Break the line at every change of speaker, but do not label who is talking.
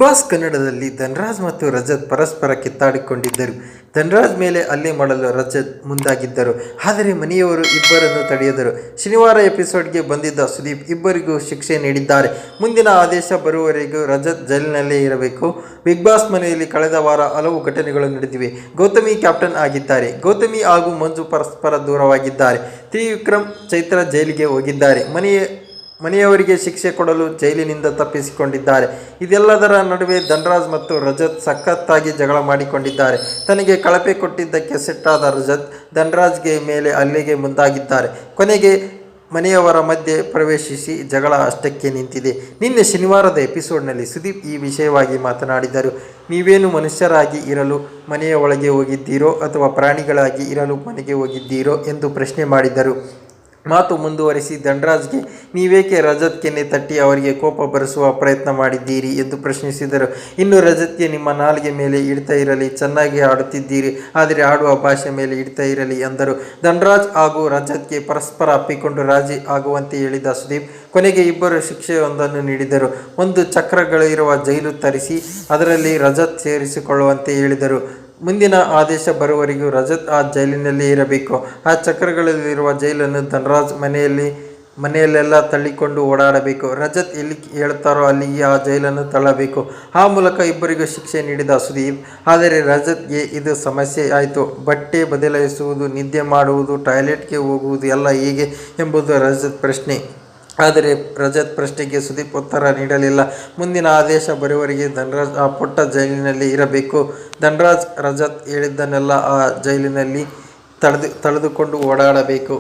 Boss ಕನ್ನಡದಲ್ಲಿ ಧನರಾಜ್ ಮತ್ತು ರಜತ್ ಪರಸ್ಪರ ಕಿತ್ತಾಡಿಕೊಂಡಿದ್ದರು. ಧನರಾಜ್ ಮೇಲೆ ಹಲ್ಲೆ ಮಾಡಲು ರಜತ್ ಮುಂದಾಗಿದ್ದರು. ಆದರೆ ಮನೆಯವರು ಇಬ್ಬರನ್ನು ತಡೆದರು. ಶನಿವಾರ ಎಪಿಸೋಡ್ಗೆ ಬಂದಿದ್ದ ಸುದೀಪ್ ಇಬ್ಬರಿಗೂ ಶಿಕ್ಷೆ ನೀಡಿದ್ದಾರೆ. ಮುಂದಿನ ಆದೇಶ ಬರುವವರೆಗೂ ರಜತ್ ಜೈಲಿನಲ್ಲೇ ಇರಬೇಕು. ಬಿಗ್ ಬಾಸ್ ಮನೆಯಲ್ಲಿ ಕಳೆದ ವಾರ ಹಲವು ಘಟನೆಗಳು ನಡೆದಿವೆ. ಗೌತಮಿ ಕ್ಯಾಪ್ಟನ್ ಆಗಿದ್ದಾರೆ. ಗೌತಮಿ ಹಾಗೂ ಮಂಜು ಪರಸ್ಪರ ದೂರವಾಗಿದ್ದಾರೆ. ತ್ರಿವಿಕ್ರಮ್, ಚೈತ್ರ ಜೈಲಿಗೆ ಹೋಗಿದ್ದಾರೆ. ಮನೆಯವರಿಗೆ ಶಿಕ್ಷೆ ಕೊಡಲು ಜೈಲಿನಿಂದ ತಪ್ಪಿಸಿಕೊಂಡಿದ್ದಾರೆ. ಇದೆಲ್ಲದರ ನಡುವೆ ಧನರಾಜ್ ಮತ್ತು ರಜತ್ ಸಖತ್ತಾಗಿ ಜಗಳ ಮಾಡಿಕೊಂಡಿದ್ದಾರೆ. ತನಗೆ ಕಳಪೆ ಕೊಟ್ಟಿದ್ದಕ್ಕೆ ಸಿಟ್ಟಾದ ರಜತ್ ಧನರಾಜ್ಗೆ ಮೇಲೆ ಹಲ್ಲೆಗೆ ಮುಂದಾಗಿದ್ದಾರೆ. ಕೊನೆಗೆ ಮನೆಯವರ ಮಧ್ಯೆ ಪ್ರವೇಶಿಸಿ ಜಗಳ ಅಷ್ಟಕ್ಕೆ ನಿಂತಿದೆ. ನಿನ್ನೆ ಶನಿವಾರದ ಎಪಿಸೋಡ್ನಲ್ಲಿ ಸುದೀಪ್ ಈ ವಿಷಯವಾಗಿ ಮಾತನಾಡಿದರು. ನೀವೇನು ಮನುಷ್ಯರಾಗಿ ಇರಲು ಮನೆಯ ಒಳಗೆ ಹೋಗಿದ್ದೀರೋ ಅಥವಾ ಪ್ರಾಣಿಗಳಾಗಿ ಇರಲು ಮನೆಗೆ ಹೋಗಿದ್ದೀರೋ ಎಂದು ಪ್ರಶ್ನೆ ಮಾಡಿದರು. ಮಾತು ಮುಂದುವರಿಸಿ ಧನರಾಜ್ಗೆ ನೀವೇಕೆ ರಜತ್ ಕೆನ್ನೆ ತಟ್ಟಿ ಅವರಿಗೆ ಕೋಪ ಬರಿಸುವ ಪ್ರಯತ್ನ ಮಾಡಿದ್ದೀರಿ ಎಂದು ಪ್ರಶ್ನಿಸಿದರು. ಇನ್ನು ರಜತ್ಗೆ ನಿಮ್ಮ ನಾಲಿಗೆ ಮೇಲೆ ಇಡ್ತಾ ಇರಲಿ, ಚೆನ್ನಾಗಿ ಆಡುತ್ತಿದ್ದೀರಿ, ಆದರೆ ಆಡುವ ಭಾಷೆ ಮೇಲೆ ಇಡ್ತಾ ಇರಲಿ ಎಂದರು. ಧನರಾಜ್ ಹಾಗೂ ರಜತ್ಗೆ ಪರಸ್ಪರ ಅಪ್ಪಿಕೊಂಡು ರಾಜಿ ಆಗುವಂತೆ ಹೇಳಿದ ಸುದೀಪ್ ಕೊನೆಗೆ ಇಬ್ಬರು ಶಿಕ್ಷೆಯೊಂದನ್ನು ನೀಡಿದರು. ಒಂದು ಚಕ್ರಗಳಿರುವ ಜೈಲು ತರಿಸಿ ಅದರಲ್ಲಿ ರಜತ್ ಸೇರಿಸಿಕೊಳ್ಳುವಂತೆ ಹೇಳಿದರು. ಮುಂದಿನ ಆದೇಶ ಬರುವವರೆಗೂ ರಜತ್ ಆ ಜೈಲಿನಲ್ಲೇ ಇರಬೇಕು. ಆ ಚಕ್ರಗಳಲ್ಲಿರುವ ಜೈಲನ್ನು ಧನರಾಜ್ ಮನೆಯಲ್ಲೆಲ್ಲ ತಳ್ಳಿಕೊಂಡು ಓಡಾಡಬೇಕು. ರಜತ್ ಎಲ್ಲಿ ಹೇಳ್ತಾರೋ ಅಲ್ಲಿಗೆ ಆ ಜೈಲನ್ನು ತಳ್ಳಬೇಕು. ಆ ಮೂಲಕ ಇಬ್ಬರಿಗೂ ಶಿಕ್ಷೆ ನೀಡಿದ ಸುದೀಪ್, ಆದರೆ ರಜತ್ಗೆ ಇದು ಸಮಸ್ಯೆ ಆಯಿತು. ಬಟ್ಟೆ ಬದಲಾಯಿಸುವುದು, ನಿದ್ದೆ ಮಾಡುವುದು, ಟಾಯ್ಲೆಟ್ಗೆ ಹೋಗುವುದು ಎಲ್ಲ ಹೇಗೆ ಎಂಬುದು ರಜತ್ ಪ್ರಶ್ನೆ. ಆದರೆ ರಜತ್ ಪ್ರಶ್ನೆಗೆ ಸುದೀಪ್ ಉತ್ತರ ನೀಡಲಿಲ್ಲ. ಮುಂದಿನ ಆದೇಶ ಬರುವವರೆಗೆ ಧನರಾಜ್ ಆ ಪುಟ್ಟ ಜೈಲಿನಲ್ಲಿ ಇರಬೇಕು. ಧನರಾಜ್ ರಜತ್ ಹೇಳಿದ್ದನ್ನೆಲ್ಲ ಆ ಜೈಲಿನಲ್ಲಿ ತಡೆದುಕೊಂಡು ಓಡಾಡಬೇಕು.